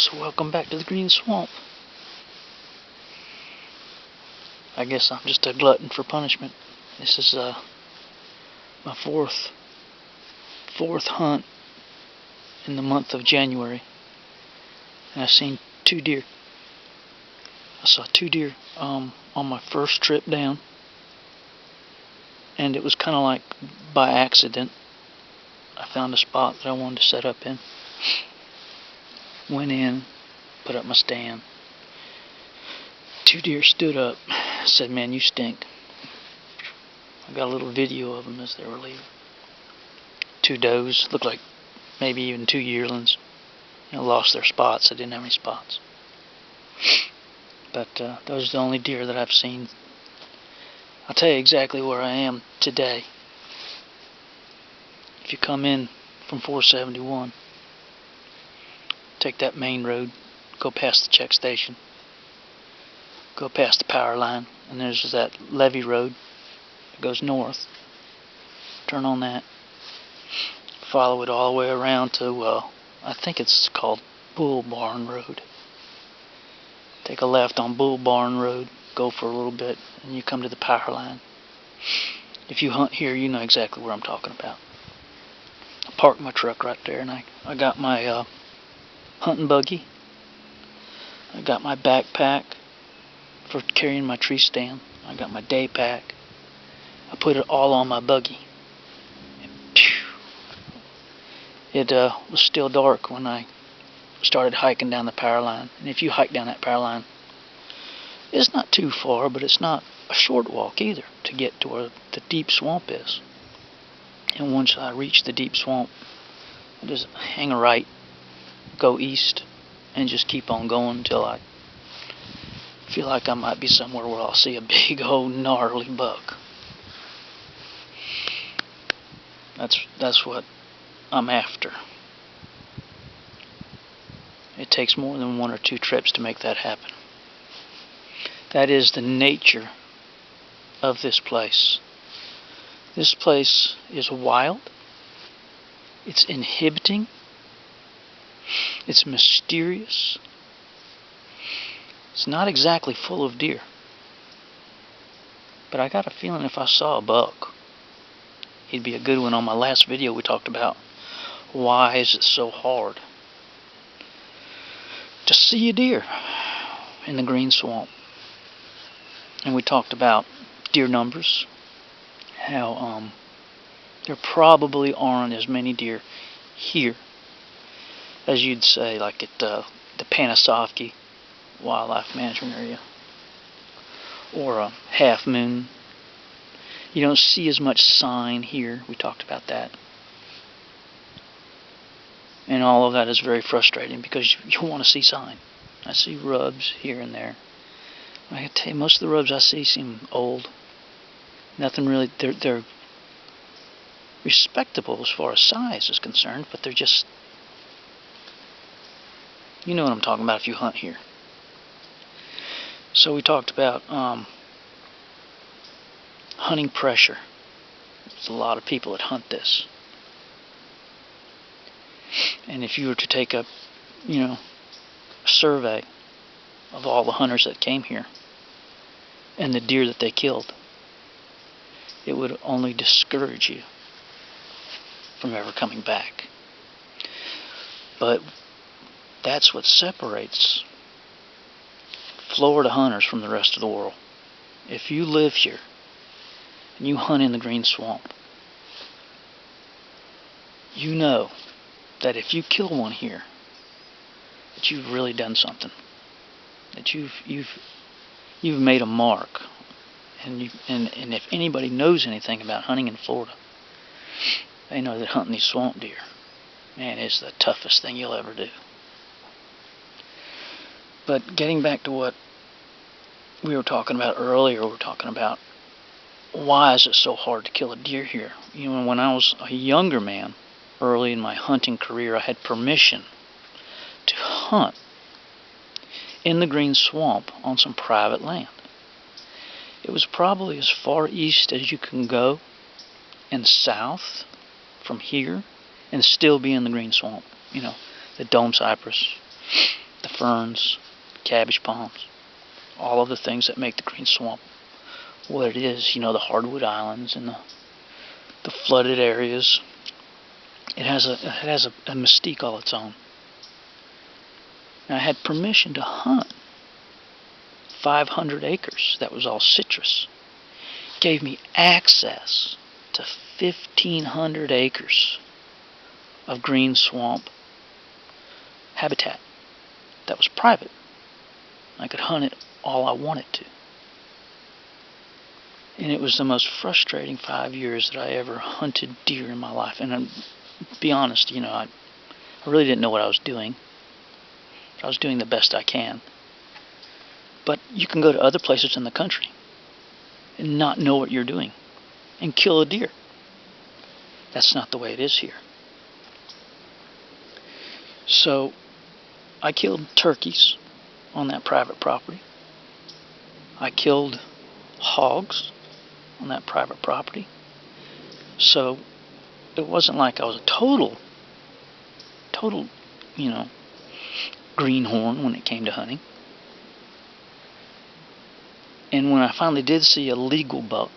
folks, welcome back to the Green Swamp. I guess I'm just a glutton for punishment. This is my fourth hunt in the month of January, and I've seen 2 deer. I saw 2 deer on my first trip down, and it was kind of like by accident. I found a spot that I wanted to set up in. Went in, put up my stand. 2 deer stood up, said, "Man, you stink." I got a little video of them as they were leaving. 2 does, looked like maybe even 2 yearlings. Lost their spots. They didn't have any spots. But those are the only deer that I've seen. I'll tell you exactly where I am today. If you come in from 471, take that main road, go past the check station, go past the power line, and there's that levee road that goes north. Turn on that, follow it all the way around to, I think it's called Bull Barn Road. Take a left on Bull Barn Road, go for a little bit, and you come to the power line. If you hunt here, you know exactly where I'm talking about. I parked my truck right there, and I got my hunting buggy. I got my backpack for carrying my tree stand. I got my day pack. I put it all on my buggy. And it was still dark when I started hiking down the power line. And if you hike down that power line, it's not too far, but it's not a short walk either to get to where the deep swamp is. And once I reach the deep swamp, I just hang a right, go east, and just keep on going until I feel like I might be somewhere where I'll see a big old gnarly buck. That's what I'm after. It takes more than 1 or 2 trips to make that happen. That is the nature of this place. This place is wild. It's inhibiting. It's mysterious. It's not exactly full of deer. But I got a feeling if I saw a buck, he'd be a good one. On my last video we talked about why is it so hard to see a deer in the Green Swamp. And we talked about deer numbers, how there probably aren't as many deer here as you'd say, like at the Panasoffkee Wildlife Management Area or Half Moon. You don't see as much sign here. We talked about that. And all of that is very frustrating because you want to see sign. I see rubs here and there. I can tell you, most of the rubs I see seem old. Nothing really, they're respectable as far as size is concerned, but they're just, you know what I'm talking about if you hunt here. So we talked about hunting pressure. There's a lot of people that hunt this. And if you were to take a survey of all the hunters that came here and the deer that they killed, it would only discourage you from ever coming back. But that's what separates Florida hunters from the rest of the world. If you live here and you hunt in the Green Swamp, you know that if you kill one here, that you've really done something. That you've made a mark. And if anybody knows anything about hunting in Florida, they know that hunting these swamp deer, man, is the toughest thing you'll ever do. But getting back to what we were talking about earlier, we were talking about why is it so hard to kill a deer here? When I was a younger man, early in my hunting career, I had permission to hunt in the Green Swamp on some private land. It was probably as far east as you can go and south from here and still be in the Green Swamp. The Dome Cypress, the ferns, cabbage palms, all of the things that make the green swamp what it is. You know, the hardwood islands and the flooded areas. It has a mystique all its own. And I had permission to hunt 500 acres. That was all citrus. Gave me access to 1,500 acres of green swamp habitat that was private. I could hunt it all I wanted to. And it was the most frustrating 5 years that I ever hunted deer in my life. And to be honest, you know, I really didn't know what I was doing. I was doing the best I can. But you can go to other places in the country and not know what you're doing and kill a deer. That's not the way it is here. So I killed turkeys on that private property. I killed hogs on that private property. So it wasn't like I was a total, you know, greenhorn when it came to hunting. And when I finally did see a legal buck,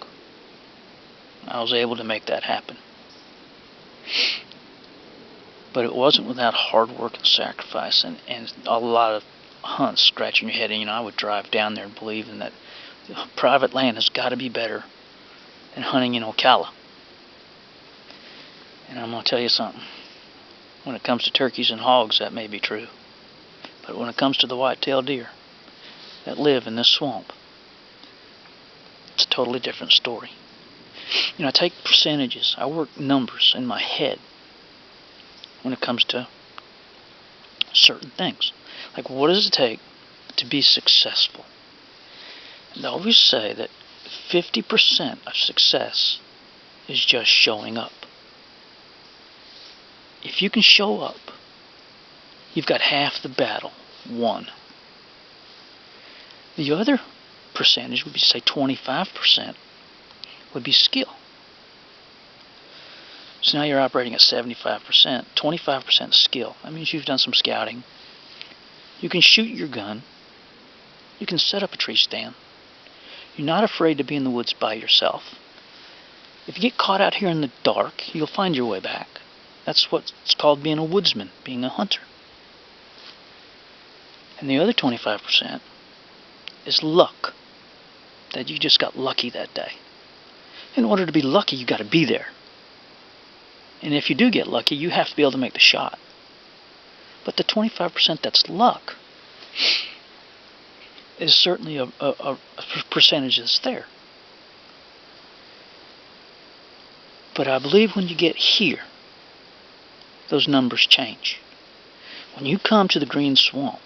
I was able to make that happen. But it wasn't without hard work and sacrifice and a lot of hunts scratching your head. And, you know, I would drive down there believing that private land has got to be better than hunting in Ocala. And I'm going to tell you something. When it comes to turkeys and hogs, that may be true. But when it comes to the white-tailed deer that live in this swamp, it's a totally different story. You know, I take percentages. I work numbers in my head when it comes to certain things. Like, what does it take to be successful? And I always say that 50% of success is just showing up. If you can show up, you've got half the battle won. The other percentage would be, say, 25% would be skill. So now you're operating at 75%, 25% skill. That means you've done some scouting. You can shoot your gun. You can set up a tree stand. You're not afraid to be in the woods by yourself. If you get caught out here in the dark, you'll find your way back. That's what's called being a woodsman, being a hunter. And the other 25% is luck. That you just got lucky that day. In order to be lucky, you got to be there. And if you do get lucky, you have to be able to make the shot. But the 25% that's luck is certainly a percentage that's there. But I believe when you get here, those numbers change. When you come to the green swamp,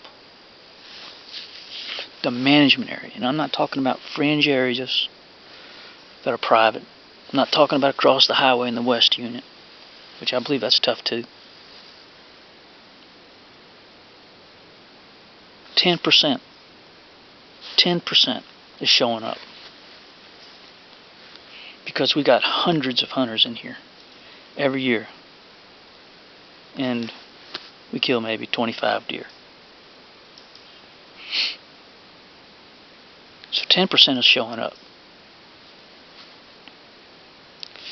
the management area, and I'm not talking about fringe areas that are private. I'm not talking about across the highway in the West Unit, which I believe that's tough too. 10% is showing up. Because we got hundreds of hunters in here every year. And we kill maybe 25 deer. So 10% is showing up.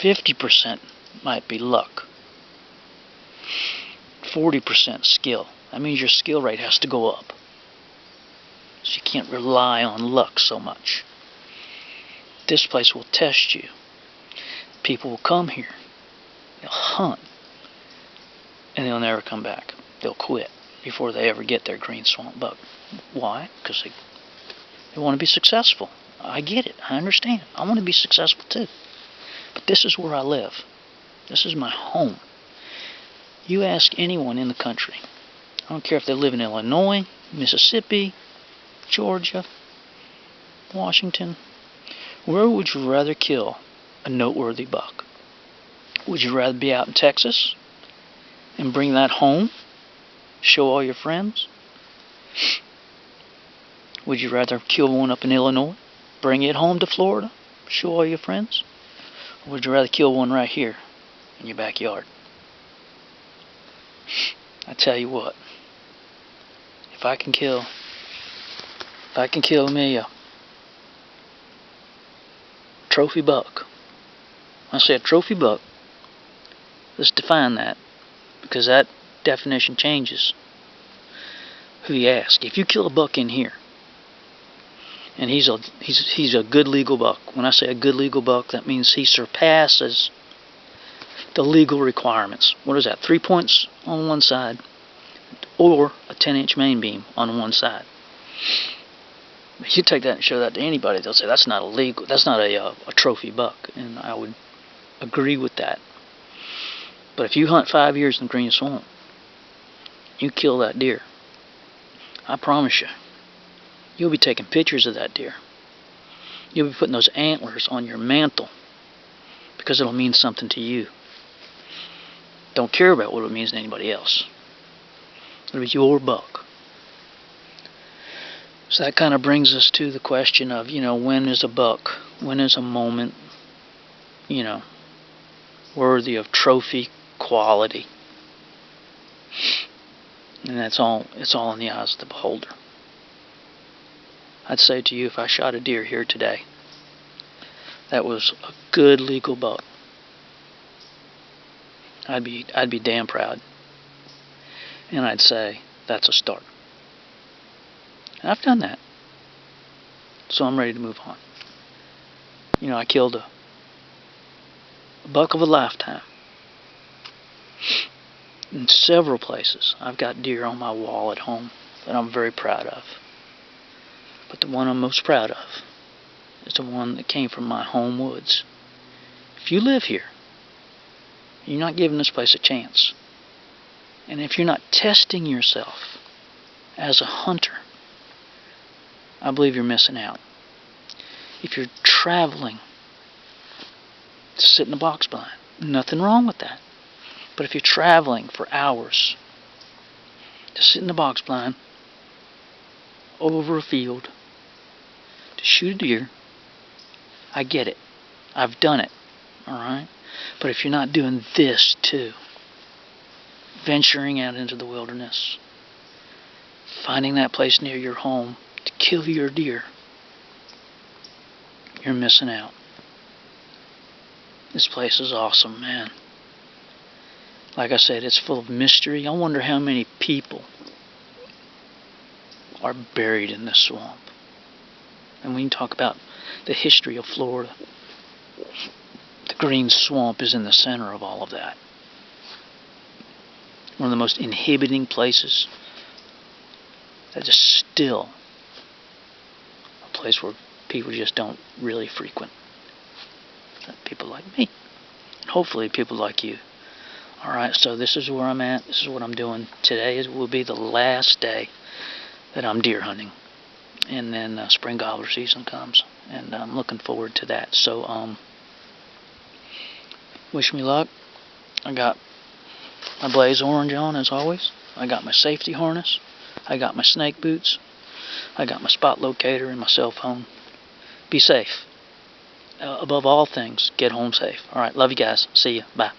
50% might be luck. 40% skill. That means your skill rate has to go up. So you can't rely on luck so much. This place will test you. People will come here. They'll hunt. And they'll never come back. They'll quit before they ever get their green swamp buck. Why? Because they want to be successful. I get it. I understand. I want to be successful too. But this is where I live. This is my home. You ask anyone in the country. I don't care if they live in Illinois, Mississippi, Georgia, Washington. Where would you rather kill a noteworthy buck? Would you rather be out in Texas and bring that home? Show all your friends? Would you rather kill one up in Illinois? Bring it home to Florida? Show all your friends? Or would you rather kill one right here in your backyard? I tell you what, if I can kill me a trophy buck. When I say a trophy buck, let's define that, because that definition changes who you ask. If you kill a buck in here, and he's a good legal buck. When I say a good legal buck, that means he surpasses the legal requirements. What is that? 3 points on one side, or a 10-inch main beam on one side. You take that and show that to anybody, they'll say that's not illegal. That's not a trophy buck, and I would agree with that. But if you hunt 5 years in the Green Swamp, you kill that deer, I promise you, you'll be taking pictures of that deer. You'll be putting those antlers on your mantle because it'll mean something to you. Don't care about what it means to anybody else. It'll be your buck. So that kind of brings us to the question of, when is a buck, when is a moment, worthy of trophy quality? And it's all in the eyes of the beholder. I'd say to you, if I shot a deer here today, that was a good legal buck, I'd be damn proud. And I'd say that's a start. And I've done that. So I'm ready to move on. I killed a buck of a lifetime. In several places, I've got deer on my wall at home that I'm very proud of. But the one I'm most proud of is the one that came from my home woods. If you live here, you're not giving this place a chance. And if you're not testing yourself as a hunter, I believe you're missing out. If you're traveling to sit in a box blind, nothing wrong with that. But if you're traveling for hours to sit in the box blind over a field to shoot a deer, I get it. I've done it. Alright? But if you're not doing this too, venturing out into the wilderness, finding that place near your home to kill your deer, you're missing out. This place is awesome, man. Like I said, it's full of mystery. I wonder how many people are buried in this swamp. And when you talk about the history of Florida, the Green Swamp is in the center of all of that. One of the most inhibiting places that is still a place where people just don't really frequent. People like me. Hopefully people like you. Alright, so this is where I'm at. This is what I'm doing. Today will be the last day that I'm deer hunting. And then spring gobbler season comes. And I'm looking forward to that. So, wish me luck. I got my Blaze Orange on as always. I got my safety harness. I got my snake boots. I got my spot locator and my cell phone. Be safe. Above all things, get home safe. Alright, love you guys. See you. Bye.